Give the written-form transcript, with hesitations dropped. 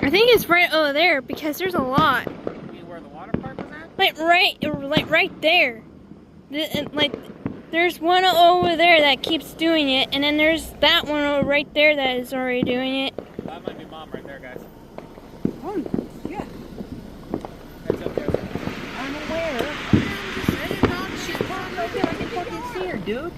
I think it's right over there because there's a lot. You mean where the water park was at? Like right there. Like there's one over there that keeps doing it, and then there's that one over right there that is already doing it. That might be Mom right there, guys. Oh, yeah. That's up there. I'm aware. I'm just saying, Mom, she's parked right there. I can fucking see her, dude.